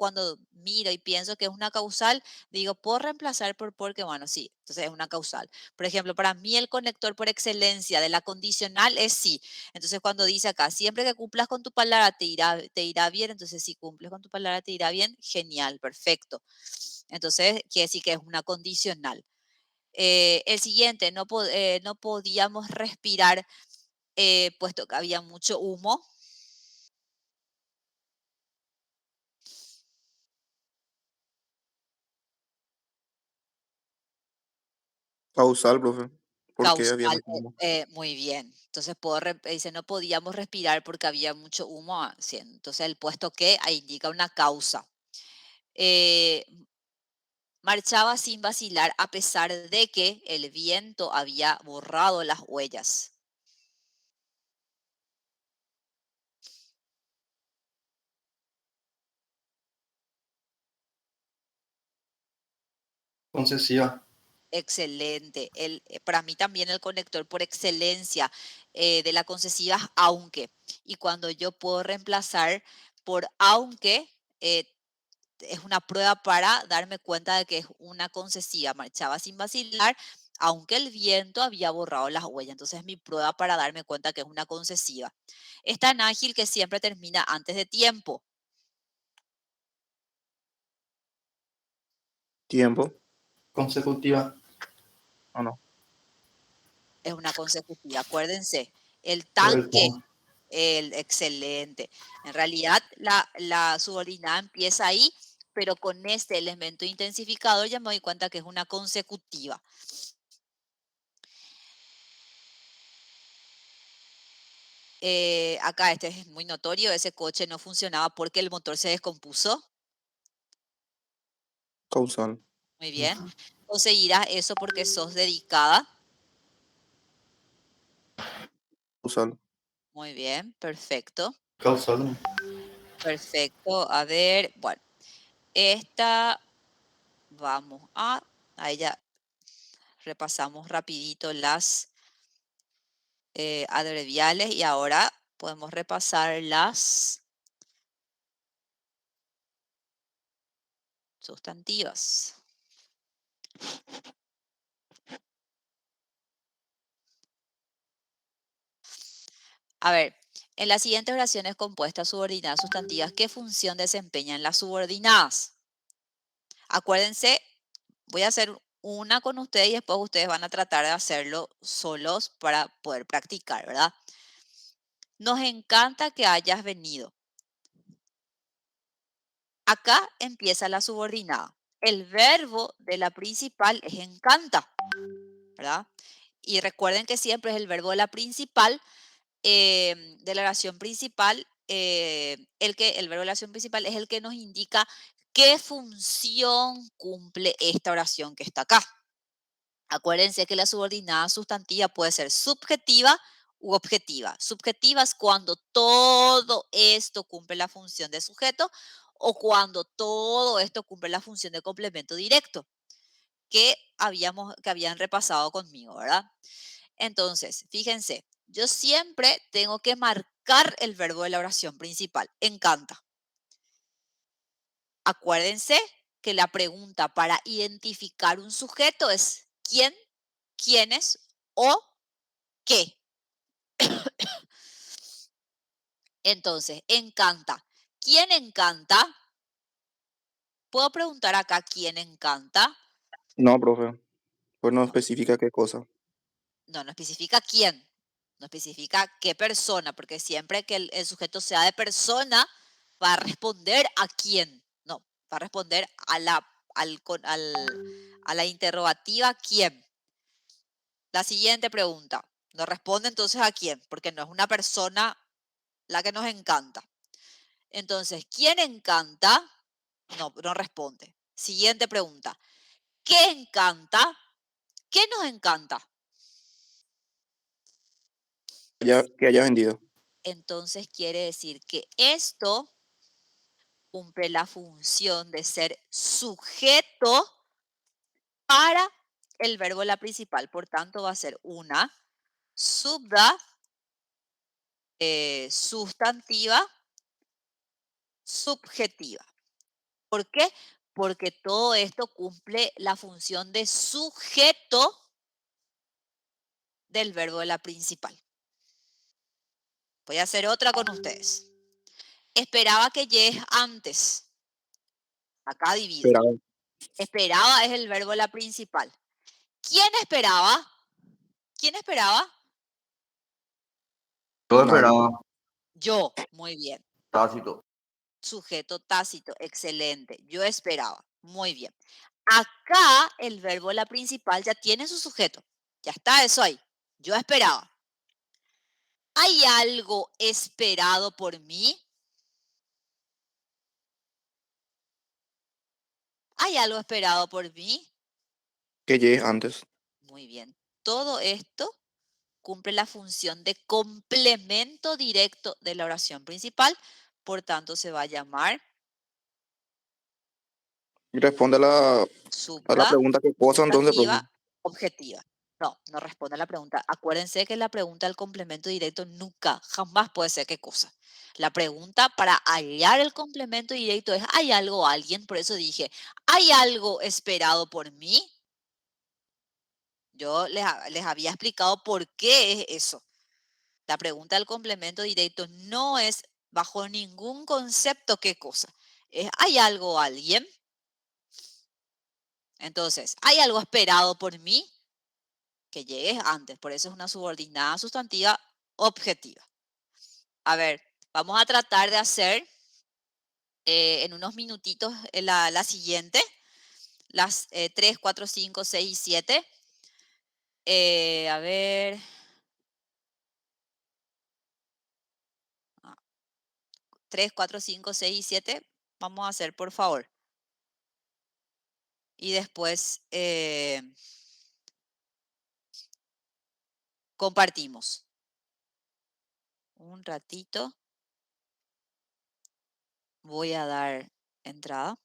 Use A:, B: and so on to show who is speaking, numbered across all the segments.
A: cuando miro y pienso que es una causal, digo, ¿puedo reemplazar por porque? Bueno, sí, entonces es una causal. Por ejemplo, para mí el conector por excelencia de la condicional es sí. Entonces cuando dice acá, siempre que cumplas con tu palabra te irá bien, entonces si cumples con tu palabra te irá bien, genial, perfecto. Entonces quiere decir que es una condicional. El siguiente, no podíamos respirar puesto que había mucho humo.
B: Causal, profe. Porque había
A: Causal,
B: mucho humo.
A: muy bien. Entonces dice, no podíamos respirar porque había mucho humo. Sí, entonces el puesto que ahí indica una causa. Eh, Marchaba sin vacilar a pesar de que el viento había borrado las huellas.
C: Concesiva.
A: Excelente. Para mí también el conector por excelencia de la concesiva es aunque. Y cuando yo puedo reemplazar por aunque, eh, es una prueba para darme cuenta de que es una concesiva. Marchaba sin vacilar, aunque el viento había borrado las huellas. Entonces es mi prueba para darme cuenta que es una concesiva. Es tan ágil que siempre termina antes de tiempo.
B: Tiempo.
C: Consecutiva.
B: ¿O no?
A: Es una consecutiva. Acuérdense, el
C: Correcto.
A: tanque, el excelente. En realidad, la subordinada empieza ahí, pero con este elemento intensificador ya me doy cuenta que es una consecutiva. Acá este es muy notorio, ese coche no funcionaba porque el motor se descompuso.
B: Causal.
A: Muy bien. Conseguirás eso porque sos dedicada.
B: Causal.
A: Muy bien, perfecto.
C: Causal.
A: Perfecto. A ver, bueno, esta vamos a ella repasamos rapidito las adverbiales y ahora podemos repasar las sustantivas. A ver, en las siguientes oraciones compuestas subordinadas sustantivas, ¿qué función desempeñan las subordinadas? Acuérdense, voy a hacer una con ustedes y después ustedes van a tratar de hacerlo solos para poder practicar, ¿verdad? Nos encanta que hayas venido. Acá empieza la subordinada. El verbo de la principal es encanta, ¿verdad? Y recuerden que siempre es el verbo de la principal, de la oración principal, el verbo de la oración principal es el que nos indica qué función cumple esta oración que está acá. Acuérdense que la subordinada sustantiva puede ser subjetiva u objetiva. Subjetiva es cuando todo esto cumple la función de sujeto o cuando todo esto cumple la función de complemento directo que habían repasado conmigo, ¿verdad? Entonces, fíjense, yo siempre tengo que marcar el verbo de la oración principal. Encanta. Acuérdense que la pregunta para identificar un sujeto es quién, quiénes o qué. Entonces, encanta. ¿Quién encanta? ¿Puedo preguntar acá quién encanta?
B: No, profe. Pues no
A: No,
B: especifica qué cosa.
A: no especifica quién, no especifica qué persona, porque siempre que el sujeto sea de persona, va a responder a quién, no, va a responder a la interrogativa quién. La siguiente pregunta, no responde entonces a quién, porque no es una persona la que nos encanta. Entonces, ¿quién encanta? No, no responde. Siguiente pregunta, ¿qué encanta? ¿Qué nos encanta?
B: Que haya vendido.
A: Entonces quiere decir que esto cumple la función de ser sujeto para el verbo la principal. Por tanto, va a ser una subda sustantiva subjetiva. ¿Por qué? Porque todo esto cumple la función de sujeto del verbo de la principal. Voy a hacer otra con ustedes. Esperaba que llegues antes. Acá divido.
B: Esperaba.
A: Esperaba es el verbo de la principal. ¿Quién esperaba? ¿Quién esperaba?
C: Yo
B: Nadie.
C: esperaba.
A: Yo. Muy bien.
C: Tácito.
A: Sujeto tácito. Excelente. Yo esperaba. Muy bien. Acá el verbo de la principal ya tiene su sujeto. Ya está eso ahí. Yo esperaba. ¿Hay algo esperado por mí? ¿Hay algo esperado por mí?
B: Que llegues antes.
A: Muy bien. Todo esto cumple la función de complemento directo de la oración principal, por tanto se va a llamar
B: Y responde a la pregunta qué cosa entonces, profe.
A: sustantiva objetiva. No, no responde a la pregunta. Acuérdense que la pregunta del complemento directo nunca, jamás puede ser qué cosa. La pregunta para hallar el complemento directo es, ¿hay algo, alguien? Por eso dije, ¿hay algo esperado por mí? Yo les había explicado por qué es eso. La pregunta del complemento directo no es bajo ningún concepto qué cosa. Es, ¿hay algo, alguien? Entonces, ¿hay algo esperado por mí? Que llegues antes. Por eso es una subordinada sustantiva objetiva. A ver, vamos a tratar de hacer en unos minutitos la siguiente. Las 3, 4, 5, 6 y 7. A ver. 3, 4, 5, 6 y 7. Vamos a hacer, por favor. Y después compartimos. Un ratito. Voy a dar entrada.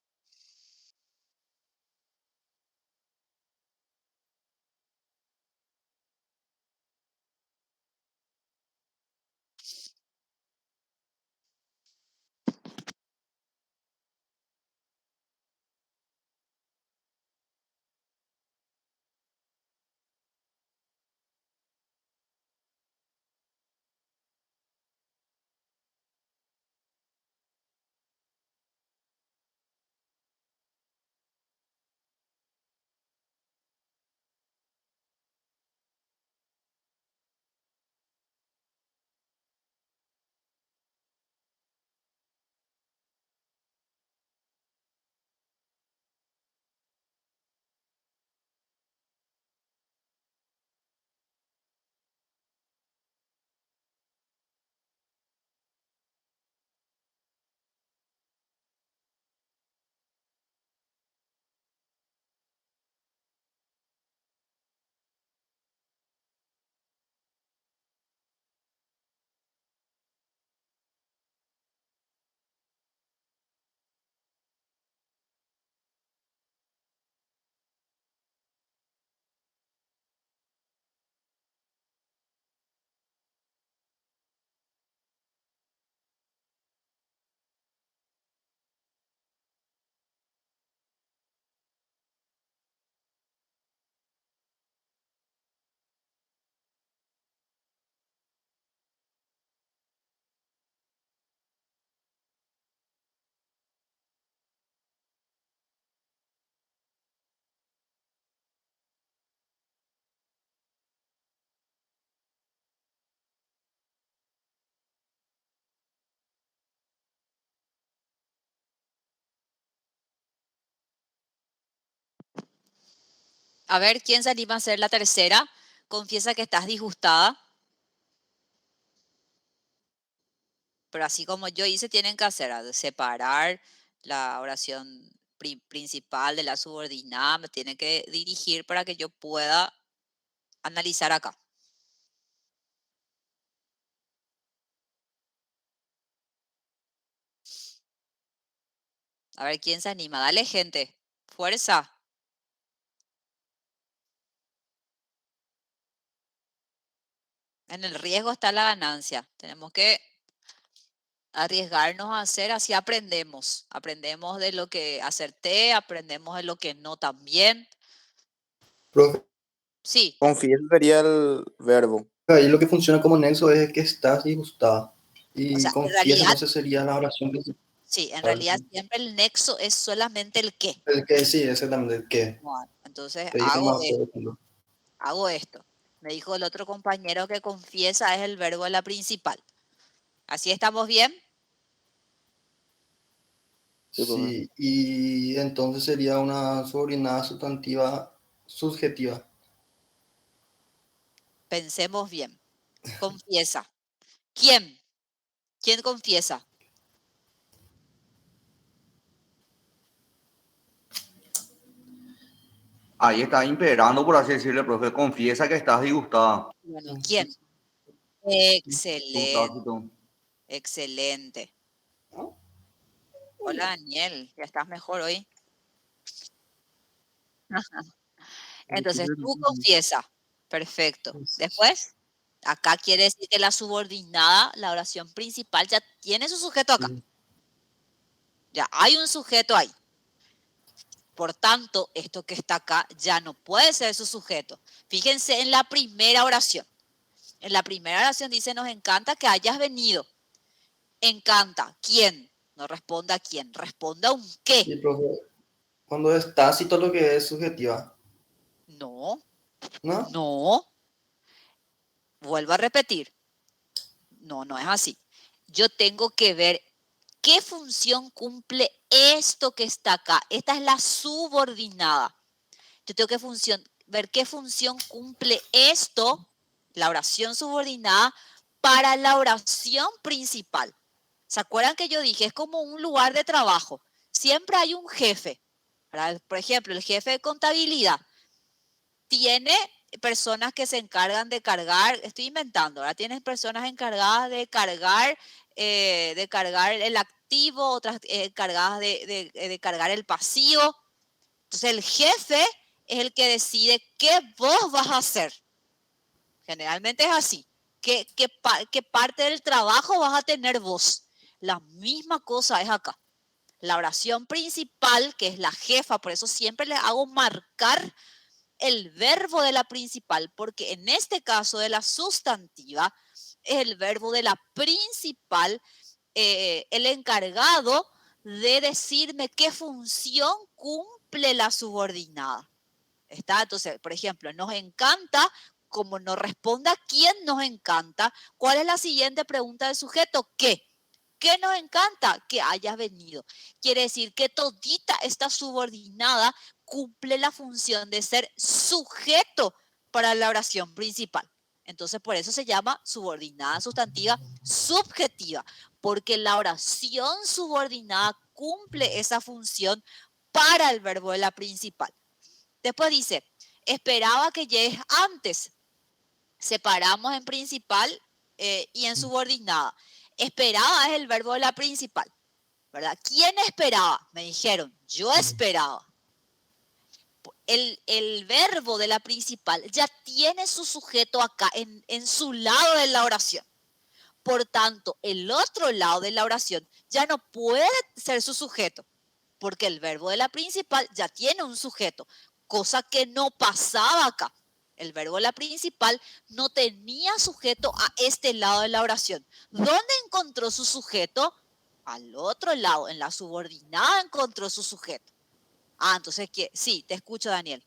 A: A ver, ¿quién se anima a hacer la tercera? Confiesa que estás disgustada, pero así como yo hice, tienen que hacer, separar la oración principal de la subordinada, me tienen que dirigir para que yo pueda analizar acá. A ver, ¿quién se anima? Dale, gente, fuerza. En el riesgo está la ganancia. Tenemos que Arriesgarnos a hacer, así aprendemos. Aprendemos de lo que acerté, aprendemos de lo que no también.
C: Profe,
A: Sí,
B: Confiesa sería el verbo.
C: ahí lo que funciona como nexo es que estás y gustaba.
A: o
C: Y
A: sea, en
C: confiesa,
A: realidad,
C: entonces sería la oración principal.
A: sí, en realidad siempre el nexo es solamente el qué.
C: El que sí, exactamente, el que.
A: Bueno, entonces
C: Te dije más, por ejemplo.
A: hago esto. Me dijo el otro compañero que confiesa es el verbo de la principal. ¿Así estamos bien?
B: Sí, profe.
C: Sí, y entonces sería una subordinada sustantiva subjetiva.
A: Pensemos bien. Confiesa. ¿Quién? ¿Quién confiesa?
D: Ahí está imperando, por así decirle, profe. Confiesa que estás disgustada.
A: Bueno, ¿quién?
D: Tú
A: Excelente,
D: estás, tú.
A: excelente. Hola Daniel, ¿ya estás mejor hoy? Entonces tú confiesa. Perfecto. Después, acá quiere decir que la subordinada, la oración principal, ya tiene su sujeto acá.
C: Sí.
A: Ya hay un sujeto ahí. Por tanto, esto que está acá ya no puede ser su sujeto. Fíjense en la primera oración. En la primera oración dice, nos encanta que hayas venido. Encanta. ¿Quién? No responda quién, responda un qué.
C: Sí, profe. Cuando es tácito lo que es subjetiva,
A: No,
C: ¿no?
A: no. Vuelvo a repetir. No, no es así. Yo tengo que ver qué función cumple esto que está acá. Esta es la subordinada. Yo tengo que ver qué función cumple esto, la oración subordinada, para la oración principal. ¿Se acuerdan que yo dije? Es como un lugar de trabajo. Siempre hay un jefe. ¿Verdad? Por ejemplo, el jefe de contabilidad tiene personas que se encargan de cargar, estoy inventando, ¿verdad? Tienes personas encargadas de cargar el activo, otras encargadas de cargar el pasivo. Entonces el jefe es el que decide qué vos vas a hacer. Generalmente es así. ¿Qué parte del trabajo vas a tener vos? La misma cosa es acá. La oración principal, que es la jefa, por eso siempre les hago marcar el verbo de la principal, porque en este caso de la sustantiva, es el verbo de la principal, el encargado de decirme qué función cumple la subordinada. ¿Está? Entonces, por ejemplo, nos encanta, como nos responda quién nos encanta, ¿cuál es la siguiente pregunta del sujeto? ¿Qué? ¿Qué nos encanta? Que hayas venido. Quiere decir que todita esta subordinada cumple la función de ser sujeto para la oración principal. Entonces, por eso se llama subordinada sustantiva subjetiva, porque la oración subordinada cumple esa función para el verbo de la principal. Después dice, esperaba que llegues antes. Separamos en principal y en subordinada. Esperaba es el verbo de la principal, ¿verdad? ¿Quién esperaba? Me dijeron, yo esperaba. El verbo de la principal ya tiene su sujeto acá, en su lado de la oración. Por tanto, el otro lado de la oración ya no puede ser su sujeto, porque el verbo de la principal ya tiene un sujeto, cosa que no pasaba acá. El verbo de la principal no tenía sujeto a este lado de la oración. ¿Dónde encontró su sujeto? Al otro lado, en la subordinada encontró su sujeto. Ah, entonces, ¿qué? Sí, te escucho, Daniel.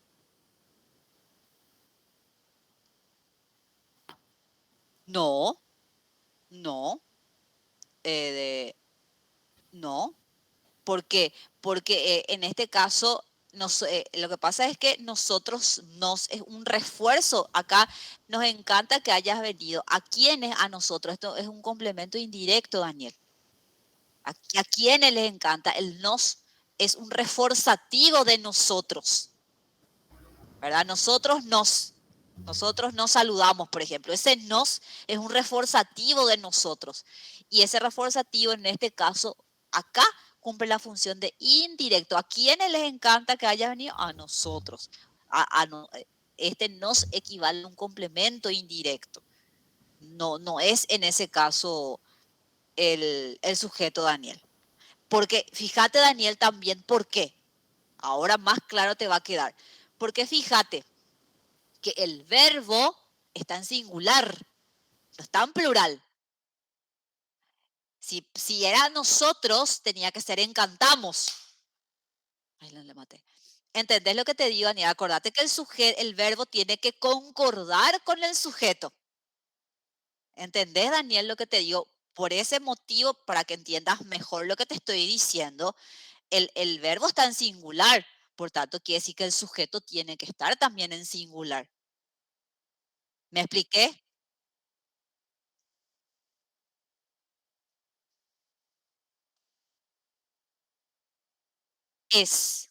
A: No, no, no. ¿Por qué? Porque en este caso lo que pasa es que nosotros es un refuerzo. Acá nos encanta que hayas venido. ¿A quiénes? A nosotros. Esto es un complemento indirecto, Daniel. ¿A quiénes les encanta? El nos es un reforzativo de nosotros, ¿verdad? Nosotros nos saludamos, por ejemplo. Ese nos es un reforzativo de nosotros. Y ese reforzativo, en este caso, acá cumple la función de indirecto. ¿A quiénes les encanta que haya venido? A nosotros. Este nos equivale a un complemento indirecto. No, no es en ese caso el sujeto Daniel. Porque fíjate, Daniel, también por qué. Ahora más claro te va a quedar. Porque fíjate que el verbo está en singular, no está en plural. Si era nosotros, tenía que ser encantamos. Ay, no le maté. ¿Entendés lo que te digo, Daniel? Acordate que el verbo tiene que concordar con el sujeto. ¿Entendés, Daniel, lo que te digo? Por ese motivo, para que entiendas mejor lo que te estoy diciendo, el verbo está en singular. Por tanto, quiere decir que el sujeto tiene que estar también en singular. ¿Me expliqué? Es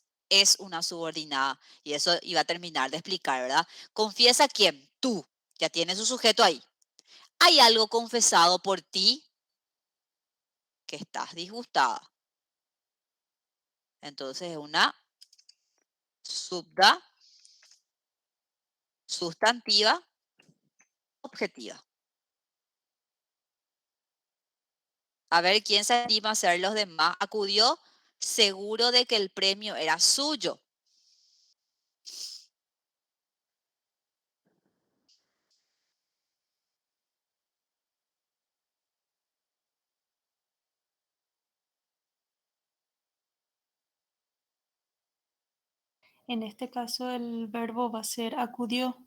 A: una subordinada. Y eso iba a terminar de explicar, ¿verdad? Confiesa quién, tú, ya tienes su sujeto ahí. ¿Hay algo confesado por ti que estás disgustada? Entonces es una subda sustantiva objetiva. A ver quién se anima a hacer los demás. Acudió seguro de que el premio era suyo.
E: En este caso el verbo va a ser acudió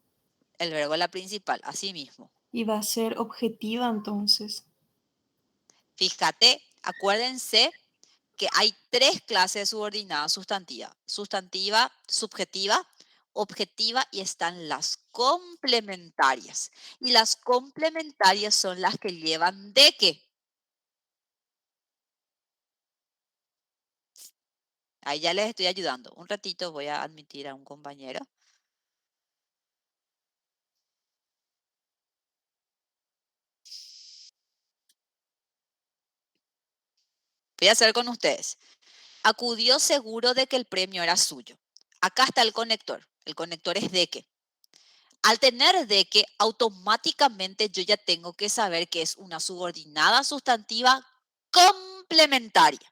A: El verbo es la principal, así mismo.
E: y va a ser objetiva entonces.
A: Fíjate, acuérdense que hay 3 clases de subordinadas sustantiva. Sustantiva, subjetiva, objetiva y están las complementarias. Y las complementarias son las que llevan de qué. Ahí ya les estoy ayudando. Un ratito voy a admitir a un compañero. Voy a hacer con ustedes. Acudió seguro de que el premio era suyo. Acá está el conector. El conector es de qué. Al tener de que, automáticamente yo ya tengo que saber que es una subordinada sustantiva complementaria.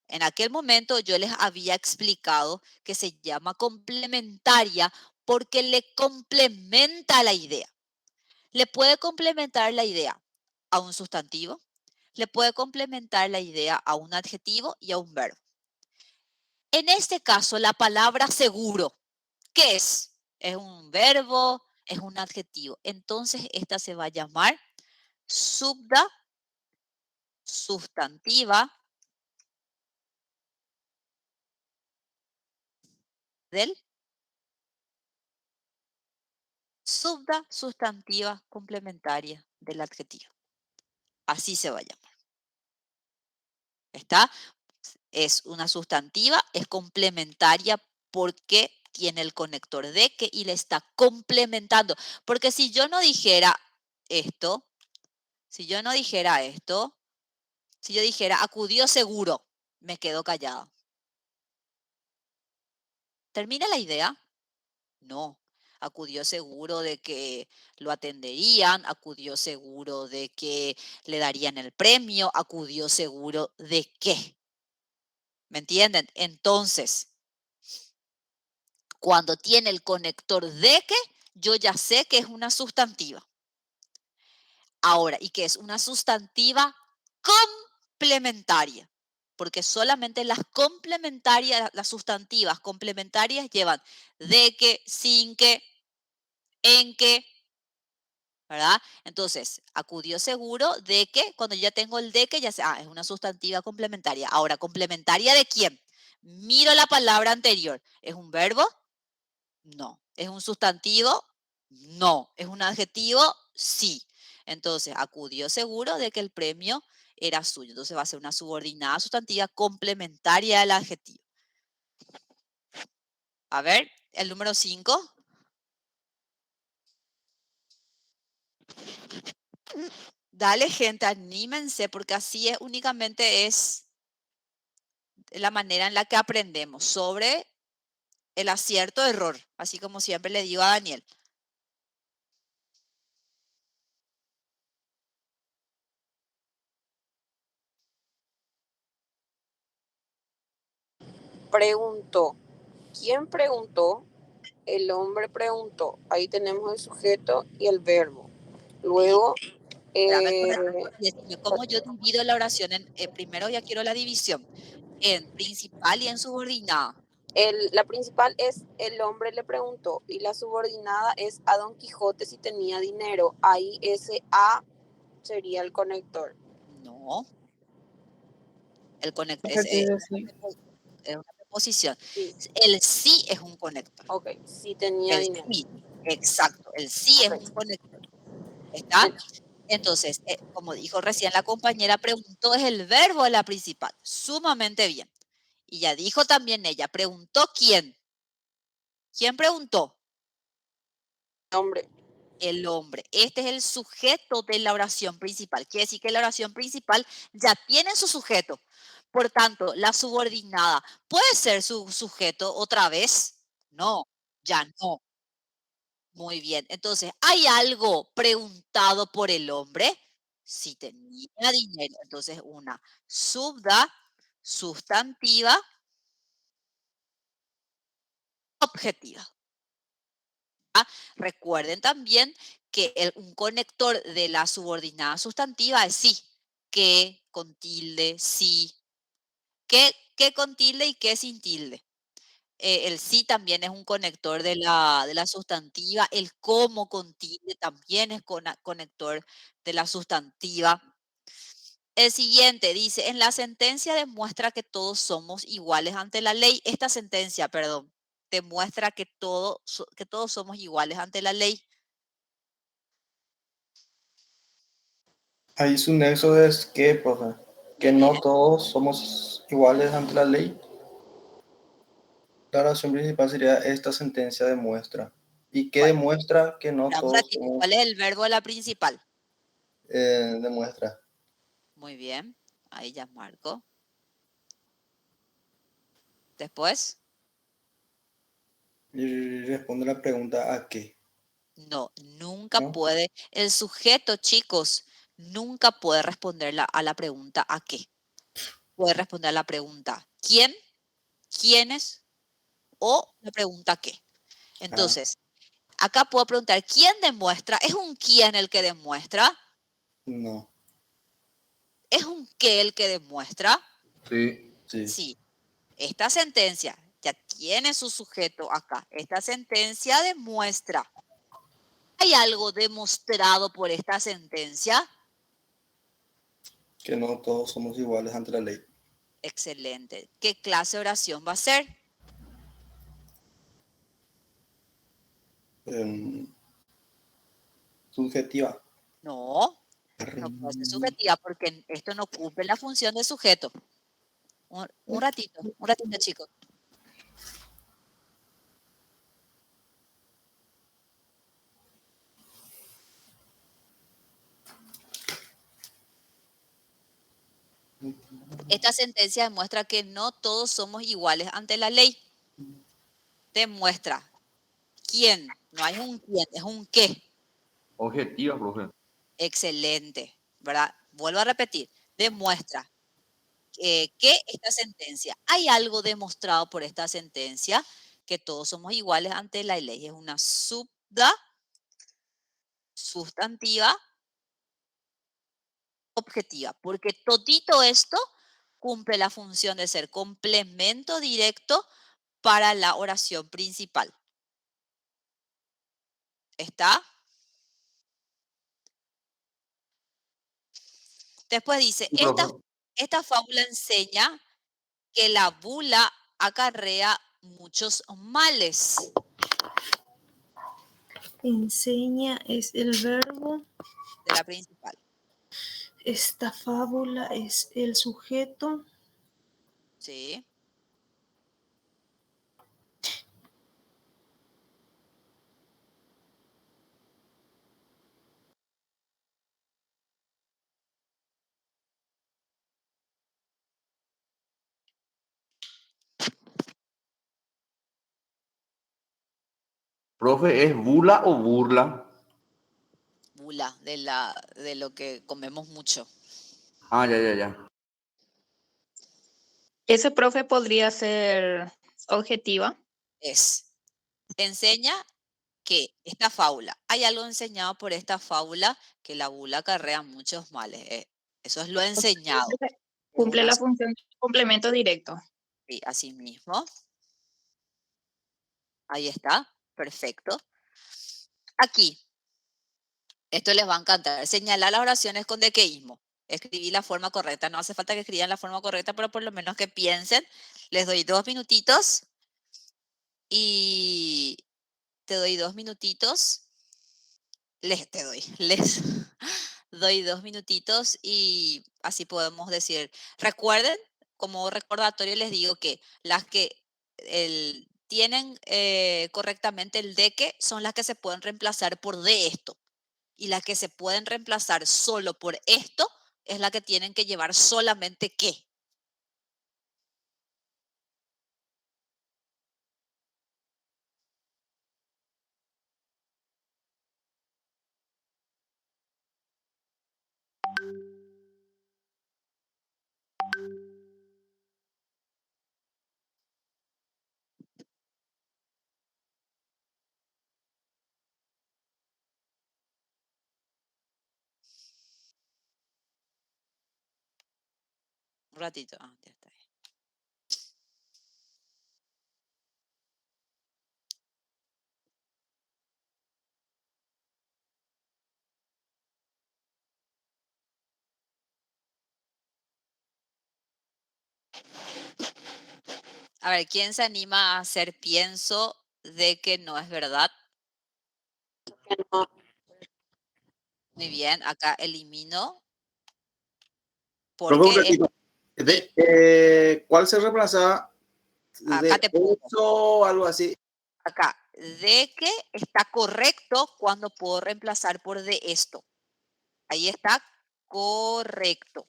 A: En aquel momento yo les había explicado que se llama complementaria porque le complementa la idea. Le puede complementar la idea a un sustantivo, le puede complementar la idea a un adjetivo y a un verbo. En este caso, la palabra seguro, ¿qué es? ¿Es un verbo? ¿Es un adjetivo? Entonces, esta se va a llamar subda sustantiva del subda sustantiva complementaria del adjetivo. Así se va a llamar. ¿Está? Es una sustantiva, es complementaria porque tiene el conector de que y le está complementando. Porque si yo no dijera esto, si yo dijera acudió seguro, me quedo callada. ¿Termina la idea? No. Acudió seguro de que lo atenderían, acudió seguro de que le darían el premio, acudió seguro de qué. ¿Me entienden? Entonces, cuando tiene el conector de que, yo ya sé que es una sustantiva. Ahora, ¿y qué es? Una sustantiva complementaria. Porque solamente las complementarias, las sustantivas complementarias llevan de que, sin que, en que, ¿verdad? Entonces, acudió seguro de que, cuando ya tengo el de que, ya sé, es una sustantiva complementaria. Ahora, ¿complementaria de quién? Miro la palabra anterior. ¿Es un verbo? No. ¿Es un sustantivo? No. ¿Es un adjetivo? Sí. Entonces, acudió seguro de que el premio era suyo. Entonces, va a ser una subordinada sustantiva complementaria al adjetivo. A ver, el número 5. Dale, gente, anímense, porque así es, únicamente es la manera en la que aprendemos sobre el acierto-error, así como siempre le digo a Daniel.
F: preguntó. ¿Quién preguntó? El hombre preguntó. Ahí tenemos el sujeto y el verbo. Luego,
A: Espérame con y decime cómo yo divido la oración en, primero ya quiero la división, en principal y en subordinada.
F: la principal es el hombre le preguntó y la subordinada es a Don Quijote si tenía dinero. Ahí ese A sería el conector.
A: No. El conector
E: ¿Qué quiere decir?
A: es una preposición.
F: Sí.
A: El sí es un conector.
F: Ok, si tenía
A: El
F: dinero.
A: sí, exacto. El sí
F: Ok.
A: es un conector. ¿Está? Entonces, como dijo recién la compañera, preguntó es el verbo de la principal. Sumamente bien. Y ya dijo también ella, preguntó quién. ¿Quién preguntó?
F: Hombre.
A: El hombre. Este es el sujeto de la oración principal. Quiere decir que la oración principal ya tiene su sujeto. Por tanto, la subordinada, ¿puede ser su sujeto otra vez? No, ya no. Muy bien. Entonces, ¿hay algo preguntado por el hombre? Si tenía dinero. Entonces, una subda, sustantiva, objetiva. Recuerden también que un conector de la subordinada sustantiva es sí, que con tilde, sí, que con tilde y que sin tilde. El sí también es un conector de la sustantiva, el cómo con tilde también es conector de la sustantiva. El siguiente dice, en la sentencia demuestra que todos somos iguales ante la ley. Esta sentencia, perdón, demuestra que todos somos iguales ante la ley.
C: Ahí su nexo es que, profe, que no todos somos iguales ante la ley. La oración principal sería esta sentencia demuestra. ¿Y qué
A: ¿Cuál?
C: demuestra? Que no
A: Espera un
C: todos
A: ratito, ¿cuál
C: somos,
A: es el verbo de la principal?
C: demuestra.
A: Muy bien, ahí ya marco. Después,
C: Y responde la pregunta ¿a qué?
A: no, nunca
C: ¿No?
A: puede, el sujeto, chicos, nunca puede responder a la pregunta ¿a qué? Puede responder a la pregunta ¿quién? ¿Quiénes? O la pregunta ¿qué? Entonces, acá puedo preguntar ¿quién demuestra? ¿Es un quién el que demuestra?
C: No.
A: ¿Es un qué el que demuestra?
D: Sí.
C: Sí.
A: Sí. Esta sentencia ya tiene su sujeto acá. Esta sentencia demuestra. ¿Hay algo demostrado por esta sentencia?
C: Que no todos somos iguales ante la ley.
A: Excelente. ¿Qué clase de oración va a ser?
C: Subjetiva.
A: No, no puede ser subjetiva porque esto no cumple la función de sujeto. Un ratito, chicos. Esta sentencia demuestra que no todos somos iguales ante la ley. Demuestra. ¿Quién? No hay un quién, es un qué.
D: Objetiva, profe.
A: Excelente, ¿verdad? Vuelvo a repetir. Demuestra que esta sentencia, ¿hay algo demostrado por esta sentencia? Que todos somos iguales ante la ley. Es una subda sustantiva objetiva, porque todito esto cumple la función de ser complemento directo para la oración principal. ¿Está? Después dice,
D: Sí, profe.
A: esta fábula enseña que la bula acarrea muchos males.
E: Enseña es el verbo.
A: De la principal.
E: Esta fábula es el sujeto.
A: Sí.
D: Profe, ¿es bula o burla?
A: Bula, de lo que comemos mucho.
D: Ah, ya.
G: Ese profe podría ser objetiva.
A: Enseña que esta fábula, hay algo enseñado por esta fábula que la bula acarrea muchos males. Eso es lo
G: O sea,
A: enseñado.
G: cumple la función de complemento directo.
A: Sí, así mismo. Ahí está, perfecto. Aquí, esto les va a encantar. Señalar las oraciones con dequeísmo. Escribir la forma correcta. No hace falta que escriban la forma correcta, pero por lo menos que piensen. Les doy 2 minutitos y te doy 2 minutitos. Les doy 2 minutitos y así podemos decir. Recuerden, como recordatorio les digo que las que tienen correctamente el de que son las que se pueden reemplazar por de esto. Y las que se pueden reemplazar solo por esto es la que tienen que llevar solamente que. Un ratito. Ya está. A ver, ¿quién se anima a hacer pienso de que no es verdad?
F: Que no,
A: Muy bien, acá elimino.
H: Profe, un
A: Porque
H: ratito. ¿Cuál se reemplaza
A: acá
H: de
A: te pongo.
H: eso o algo así?
A: Acá, de que está correcto cuando puedo reemplazar por de esto. Ahí está correcto.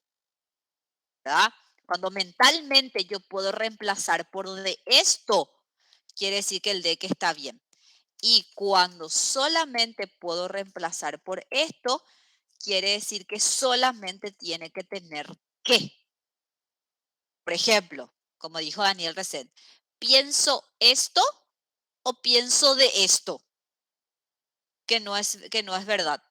A: ¿Verdad? Cuando mentalmente yo puedo reemplazar por de esto, quiere decir que el de que está bien. Y cuando solamente puedo reemplazar por esto, quiere decir que solamente tiene que tener que. Por ejemplo, como dijo Daniel recién, ¿pienso esto o pienso de esto? Que no es verdad.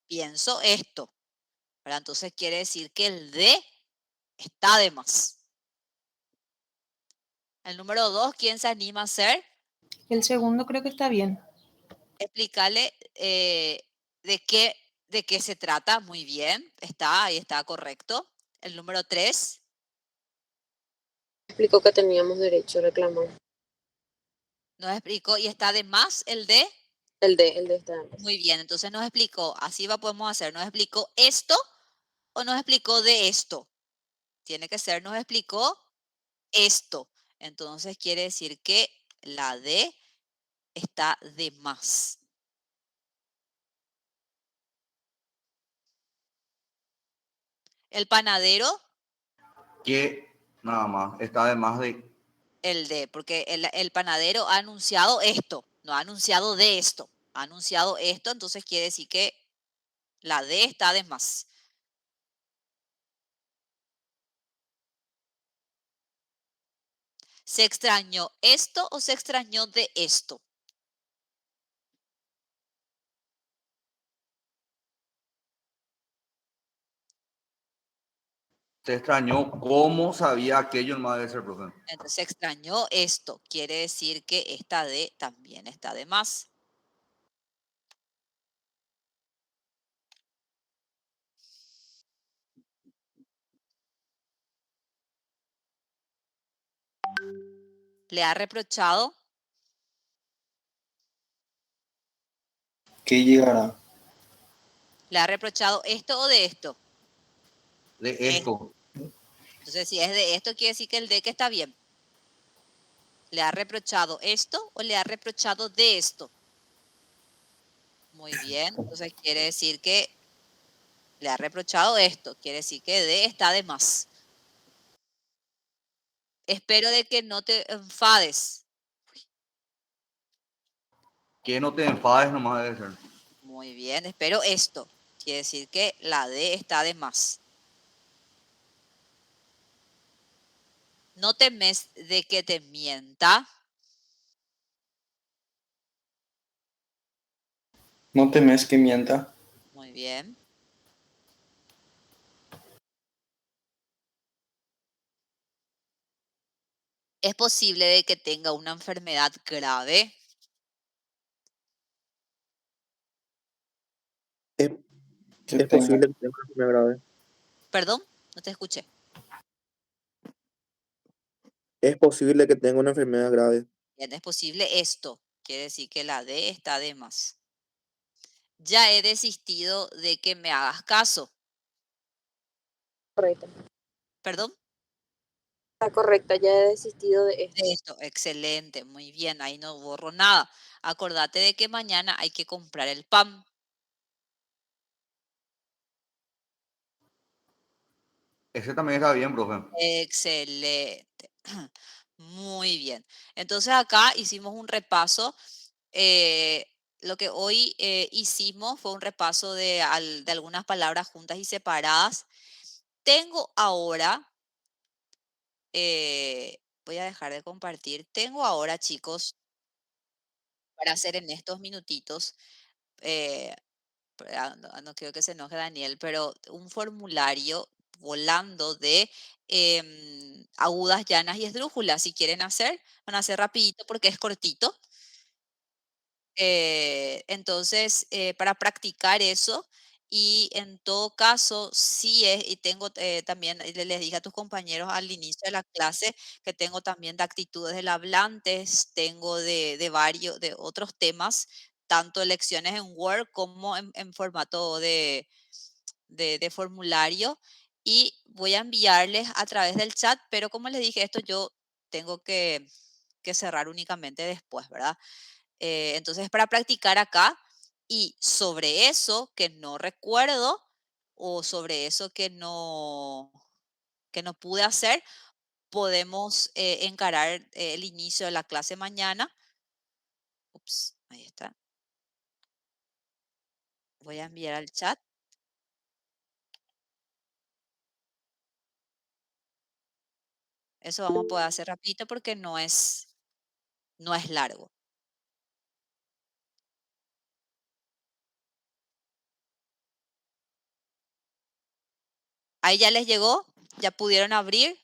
A: Pienso esto. ¿Verdad? Entonces quiere decir que el de está de más. El número 2, ¿quién se anima a hacer?
E: El segundo creo que está bien.
A: Explicarle de qué se trata. Muy bien, ahí está correcto. El número 3.
F: explicó que teníamos derecho a reclamar.
A: Nos explicó y está de más el de.
F: El de esta.
A: Muy bien, entonces nos explicó, así podemos hacer, nos explicó esto o nos explicó de esto. Tiene que ser, nos explicó esto. Entonces quiere decir que la de está de más. El panadero,
D: Que nada más, está además de
A: el de, porque el panadero ha anunciado esto, no ha anunciado de esto, ha anunciado esto, entonces quiere decir que la de está de más. ¿Se extrañó esto o se extrañó de esto?
D: se extrañó cómo sabía aquello en más de ser, profe.
A: Entonces se extrañó esto, quiere decir que esta de también está de más. Le ha reprochado
C: ¿Qué llegará?
A: ¿Le ha reprochado esto o de esto?
D: De esto.
A: Entonces, si es de esto, quiere decir que el de que está bien. ¿Le ha reprochado esto o le ha reprochado de esto? Muy bien, entonces quiere decir que le ha reprochado esto, quiere decir que de está de más. Espero de que no te enfades.
D: Que no te enfades nomás debe ser.
A: Muy bien, espero esto. Quiere decir que la D está de más. No temes de que te mienta.
C: No temes que mienta.
A: Muy bien. Es posible de que tenga una enfermedad grave.
B: Es,
C: Que
B: es
C: tenga.
B: posible que tenga una enfermedad grave.
A: Perdón, no te escuché.
B: Es posible que tenga una enfermedad grave.
A: Bien, es posible esto. Quiere decir que la D está de más. Ya he desistido de que me hagas caso.
F: Correcto.
A: Perdón.
F: Está correcta, ya he desistido de esto.
A: De esto, excelente, muy bien, ahí no borro nada. Acordate de que mañana hay que comprar el pan.
D: Ese también está bien, profe.
A: Excelente. Muy bien. Entonces acá hicimos un repaso. Lo que hoy hicimos fue un repaso de algunas palabras juntas y separadas. Tengo ahora, voy a dejar de compartir. Tengo ahora, chicos, para hacer en estos minutitos, eh, no quiero que se enoje Daniel, pero un formulario volando de agudas, llanas y esdrújulas. Si quieren hacer, van a hacer rapidito porque es cortito. Entonces, para practicar eso, y en todo caso, sí es, y tengo también, les dije a tus compañeros al inicio de la clase que tengo también de actitudes del hablantes, tengo de varios, de otros temas, tanto lecciones en Word como en formato de formulario, y voy a enviarles a través del chat, pero como les dije, esto yo tengo que cerrar únicamente después, ¿verdad? Entonces, para practicar acá y sobre eso que no recuerdo o sobre eso que no pude hacer, podemos encarar el inicio de la clase mañana. Ups, ahí está. Voy a enviar al chat. Eso vamos a poder hacer rapidito porque no es largo. Ahí ya les llegó, ya pudieron abrir.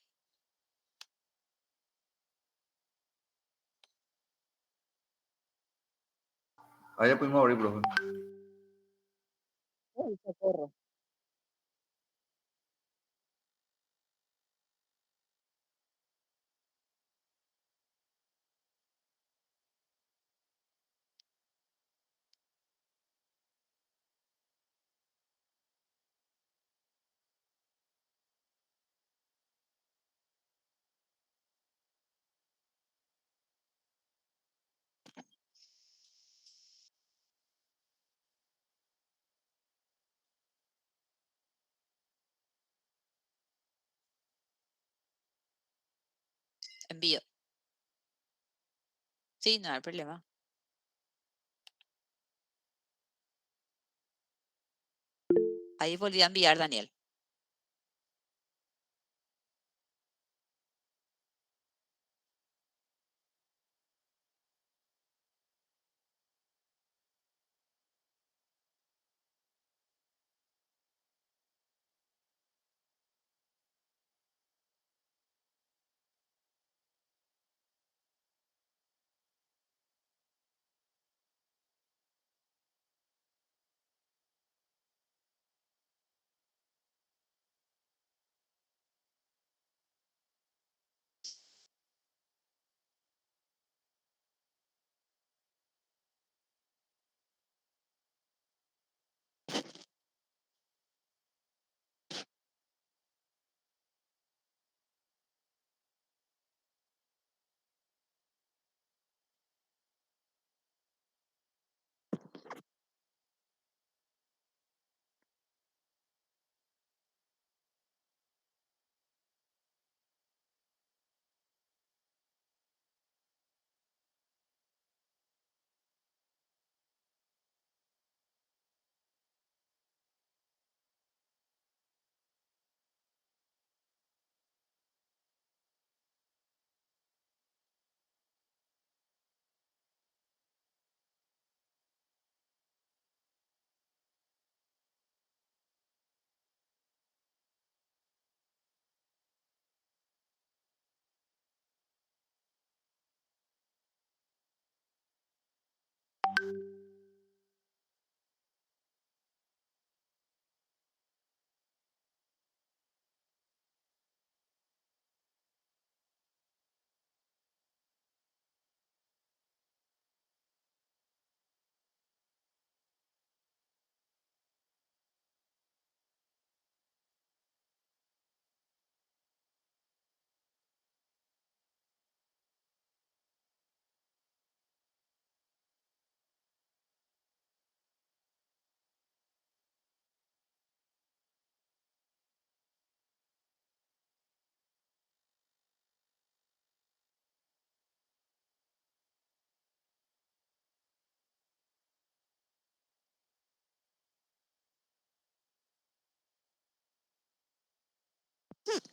D: Ahí ya pudimos abrir, profe.
A: Uy, socorro. Envío. Sí, no hay problema. Ahí volví a enviar, Daniel.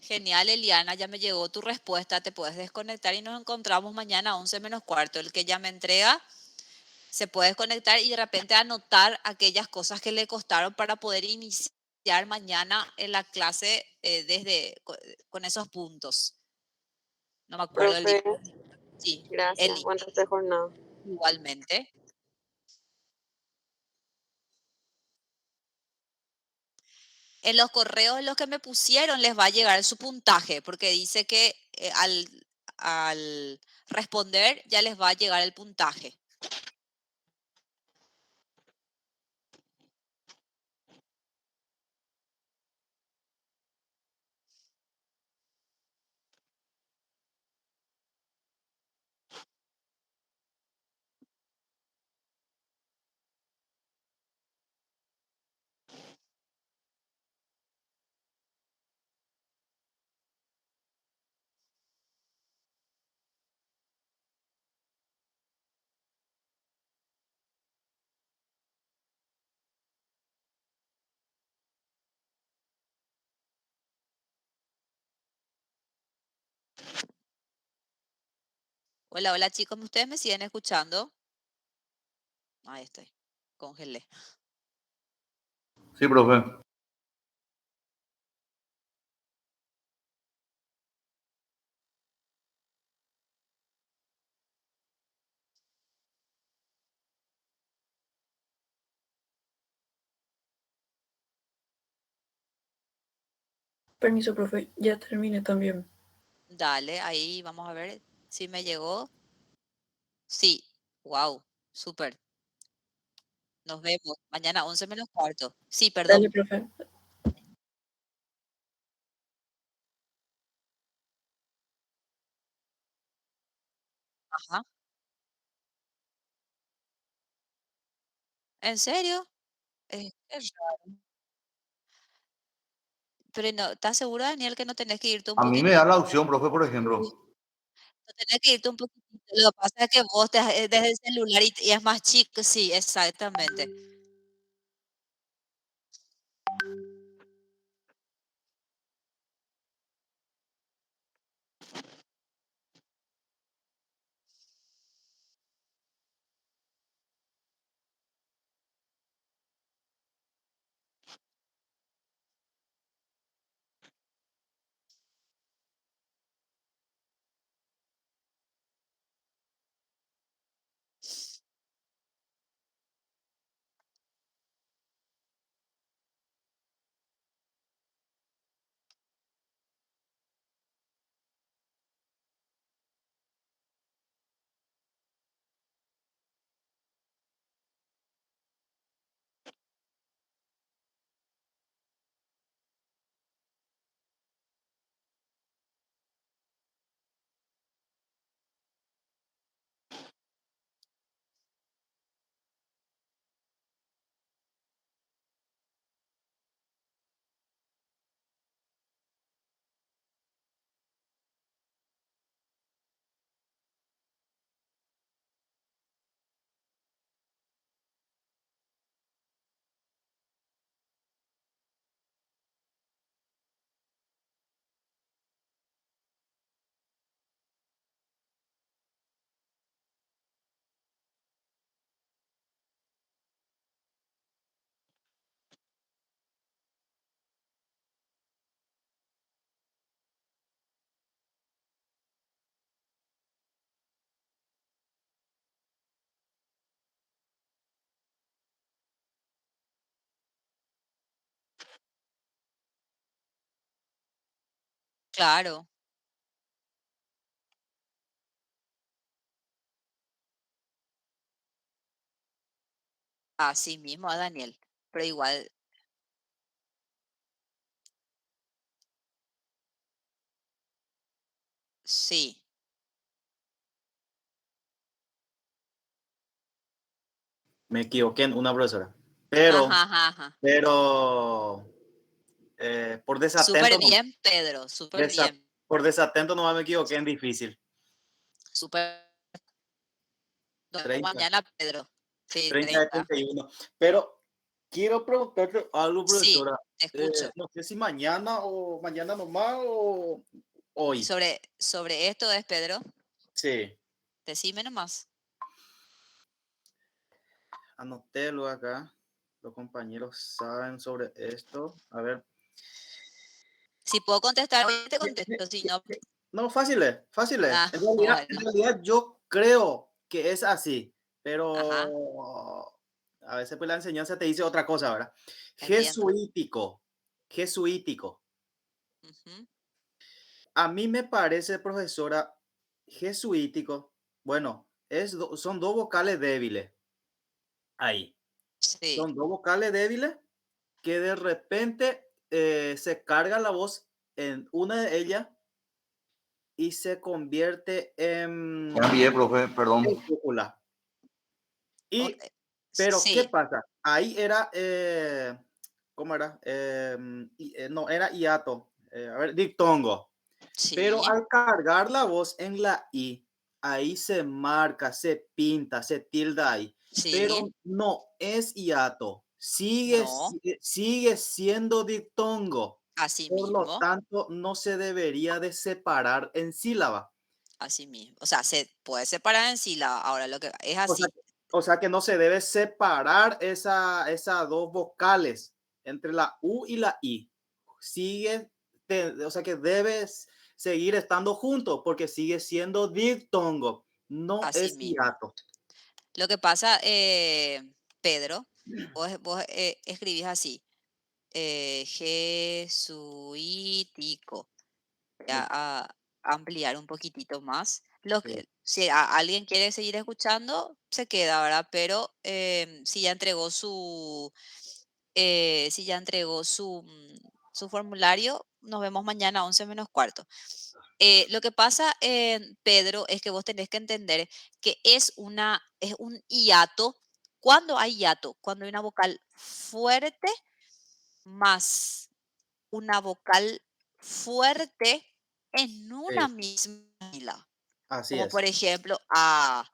A: Genial, Eliana, ya me llegó tu respuesta. Te puedes desconectar y nos encontramos mañana a 11 menos cuarto. El que ya me entrega se puede desconectar y de repente anotar aquellas cosas que le costaron para poder iniciar mañana en la clase con esos puntos. No me acuerdo el
F: Profe,
A: libro. Sí,
F: gracias. Buen resto de jornada.
A: igualmente. En los correos en los que me pusieron les va a llegar su puntaje, porque dice que al responder ya les va a llegar el puntaje. Hola, hola chicos, ¿ustedes me siguen escuchando? Ahí estoy, congelé.
D: Sí, profe.
I: Permiso, profe, ya terminé también.
A: Dale, ahí vamos a ver si me llegó. Sí, wow, súper. Nos vemos mañana 11 menos cuarto. Sí,
I: Dale,
A: perdón.
I: profe.
A: Ajá. ¿En serio? Qué raro. Pero no, ¿estás seguro, Daniel, que no tenés que irte un
D: A mí me
A: poquitito?
D: da la opción, profe, por ejemplo.
A: No tenés que irte un poquitito. Lo que pasa es que vos desde el celular y es más chico. Sí, exactamente. Claro. Así mismo, Daniel. Pero igual, sí.
H: Me equivoqué en una profesora.
A: Ajá, ajá, ajá.
H: Pero por
A: Súper
H: desatento, no,
A: bien, Pedro. Súper bien.
H: por desatento no me equivoqué en difícil.
A: Súper. Nos vemos
H: 30,
A: mañana, Pedro. Sí,
H: 30 de
A: 30.
H: 31. Pero quiero preguntarte algo,
A: Sí,
H: profesora.
A: te escucho.
H: No sé si mañana o mañana nomás o hoy.
A: Sobre esto es, Pedro,
H: Sí,
A: decime nomás.
H: anotélo acá. Los compañeros saben sobre esto. A ver.
A: Si puedo contestar, hoy te contesto, si no,
H: No, fáciles, fáciles.
A: ah,
H: En
A: bueno,
H: realidad yo creo que es así,
A: ajá,
H: pero a veces pues la enseñanza te dice otra cosa, ¿verdad?
A: entiendo.
H: Jesuítico, jesuítico.
A: Ujú,
H: A mí me parece, profesora, jesuítico. Bueno, son dos vocales débiles ahí.
A: sí,
H: Son dos vocales débiles que de repente se carga la voz en una de ellas y se convierte
D: Ya envié, profe, perdón.
H: en brújula.
A: ok,
H: Pero, ¿qué
A: sí,
H: pasa? Ahí era, ¿cómo era? No, era hiato, a ver, diptongo. Pero
A: sí,
H: al cargar la voz en la I, ahí se marca, se pinta, se tilda ahí.
A: sí,
H: Pero no es hiato,
A: no,
H: sigue siendo diptongo.
A: así
H: Por lo
A: mismo,
H: tanto, no se debería de separar en sílaba.
A: así mismo. O sea, se puede separar en sílaba. Ahora lo que es
H: O sea,
A: así.
H: o sea que no se debe separar esas dos vocales entre la U y la I. O sea que debes seguir estando juntos porque sigue siendo diptongo, no
A: Así
H: es
A: mismo.
H: hiato.
A: Lo que pasa, Pedro, vos escribís así, jesuítico. Voy a ampliar un poquitito más.
H: Sí.
A: Si alguien quiere seguir escuchando, se queda, ¿verdad? Pero si ya entregó su formulario, nos vemos mañana a 11 menos cuarto. Lo que pasa, Pedro, es que vos tenés que entender que es un hiato. ¿Cuándo hay hiato? Cuando hay una vocal fuerte más una vocal fuerte en una
H: Sí,
A: misma fila.
H: así
A: Como
H: es.
A: por ejemplo, a,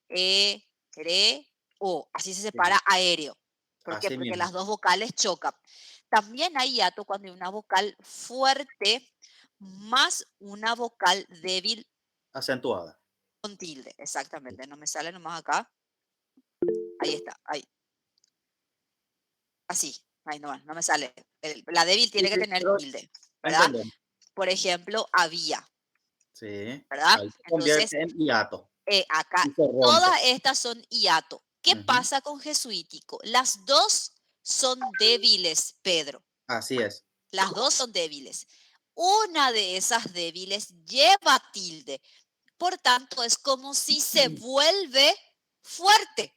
A: e, re, o. Así se
H: Sí,
A: separa aéreo. ¿Por qué?
H: así
A: Porque
H: mismo,
A: las dos vocales chocan. También hay hiato cuando hay una vocal fuerte más una vocal débil
H: acentuada.
A: con tilde. Exactamente. No me sale nomás acá. Ahí está. Ahí. Así. Ahí no me sale. La débil
H: Sí,
A: tiene que
H: sí,
A: tener
H: pero
A: tilde. ¿Verdad?
H: entendemos.
A: Por ejemplo, había.
H: Sí,
A: ¿Verdad?
H: ahí se
A: Entonces,
H: convierte en hiato
A: acá,
H: y se rompe.
A: todas estas son hiato. ¿Qué
H: Ujú,
A: pasa con jesuítico? Las dos son débiles, Pedro.
H: así es.
A: Las dos son débiles. Una de esas débiles lleva tilde. Por tanto, es como si se vuelve fuerte.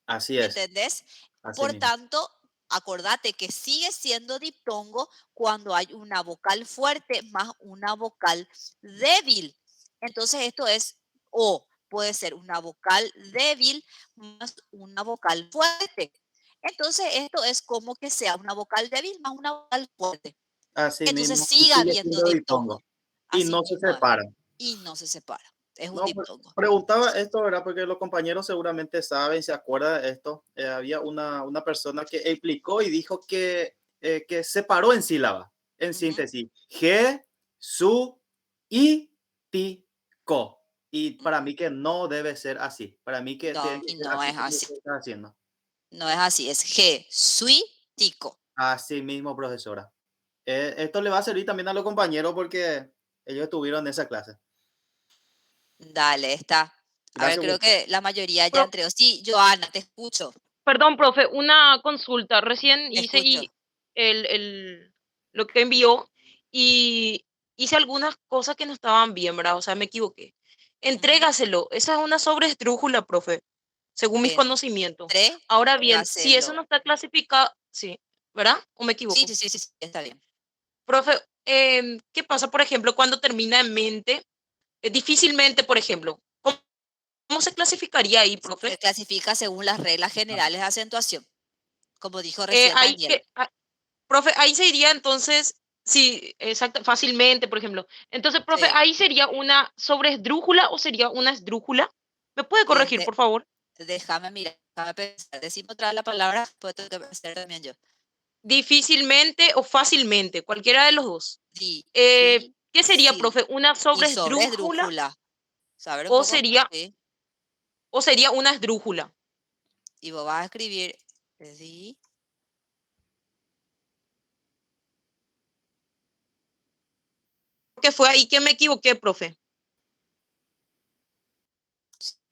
H: Así
A: ¿Me
H: es.
A: entendés?
H: Así
A: Por
H: mismo.
A: tanto, acordate que sigue siendo diptongo cuando hay una vocal fuerte más una vocal débil. Entonces, esto es o puede ser una vocal débil más una vocal fuerte. Entonces, esto es como que sea una vocal débil más una vocal fuerte.
H: Así
A: Entonces,
H: mismo. Y
A: siga
H: sigue
A: habiendo
H: siendo
A: diptongo.
H: diptongo. Y
A: Así
H: no se
A: mismo es.
H: separan.
A: Y no se separa. Es un
H: No, pues,
A: diptongo.
H: preguntaba esto, ¿verdad? Porque los compañeros seguramente saben, se acuerdan de esto. Había una persona que explicó y dijo que separó en sílaba, en
A: Ujú.
H: síntesis. G, su, y, ti, co. Y para mí que no debe ser así. Para mí que tiene
A: No,
H: que
A: y
H: ser
A: no
H: así
A: es
H: como
A: así.
H: usted está haciendo.
A: No es así, es jesuítico.
H: Así mismo, profesora. Esto le va a servir también a los compañeros porque ellos estuvieron en esa clase.
A: Dale, está. A ver,
H: Gracias,
A: creo
H: profesor.
A: que la mayoría ya
J: Pro-
A: entregó. Sí, Joana, te escucho,
J: Perdón, profe, una consulta. Recién
A: te
J: hice
A: escucho.
J: lo que envió y hice algunas cosas que no estaban bien, ¿verdad? O sea, me equivoqué.
A: Ujú.
J: Entrégaselo. Esa es una sobreesdrújula, profe, según mis conocimientos. Ahora bien, si eso
A: Entrégaselo.
J: no está clasificado, sí, ¿verdad? ¿O me
A: Sí,
J: equivoco?
A: sí, sí, sí, sí, está bien.
J: Profe, ¿qué pasa, por ejemplo, cuando termina en mente? Difícilmente, por ejemplo. ¿Cómo se clasificaría ahí,
A: Se
J: profe?
A: clasifica según las reglas generales de acentuación, como dijo recién
J: Ahí
A: Daniel.
J: que, profe, ahí se iría entonces, sí, exacto, fácilmente, por ejemplo. Entonces, profe,
A: Sí.
J: ahí sería una sobreesdrújula o sería una esdrújula. ¿Me puede corregir,
A: Este,
J: por favor?
A: Déjame mirar, déjame pensar. Decime otra vez la palabra, pues tengo que pensar también yo.
J: Difícilmente o fácilmente, cualquiera de los dos.
A: Difícil
J: ¿Qué sería, profe? ¿Una
A: y
J: sobresdrújula
A: sobresdrújula. Saber un
J: o
A: poco,
J: sería,
A: sí.
J: o sería una esdrújula?
A: Y vos vas a escribir, sí,
J: Porque fue ahí que me equivoqué, profe.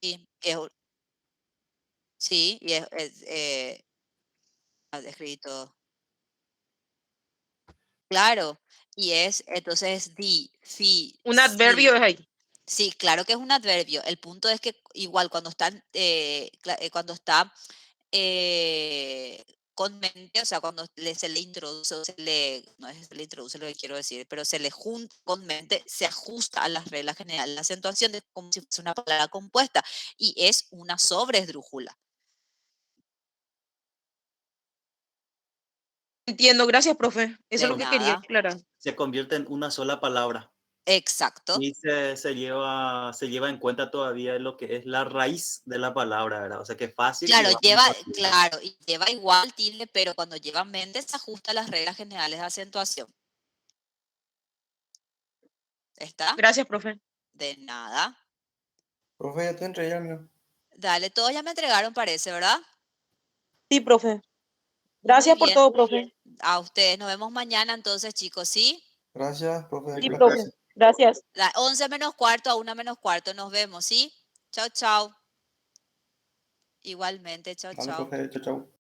A: sí, sí, y escribí todo. Claro, y entonces,
J: Un adverbio es ahí.
A: Sí, claro que es un adverbio. El punto es que igual cuando cuando está con mente, o sea, cuando se le introduce, no es se le introduce lo que quiero decir, pero se le junta con mente, se ajusta a las reglas generales. La acentuación es como si fuese una palabra compuesta y es una sobresdrújula.
J: Entiendo, gracias, profe. Eso
A: De
J: es lo que quería
A: nada.
J: aclarar.
H: Se convierte en una sola palabra.
A: Exacto.
H: Y se lleva en cuenta todavía lo que es la raíz de la palabra, ¿verdad? O sea que es fácil y
A: Claro,
H: va muy rápido.
A: claro, y lleva igual tilde, pero cuando lleva mente se ajusta a las reglas generales de acentuación. ¿Está?
J: Gracias, profe.
A: De nada.
C: Profe, ya te entregué el mío.
A: Dale, todos ya me entregaron, parece, ¿verdad?
J: Sí, profe.
A: Muy
J: Gracias por
A: bien.
J: todo, profe.
A: A ustedes. Nos vemos mañana entonces, chicos, ¿sí?
C: Gracias, profe,
J: Sí,
C: por la
J: profe.
C: clase.
J: Gracias.
A: 11 menos cuarto a 1 menos cuarto. Nos vemos, ¿sí? Chao, chao. Igualmente, chao,
C: Vale,
A: chao.
C: profe, chao, chao.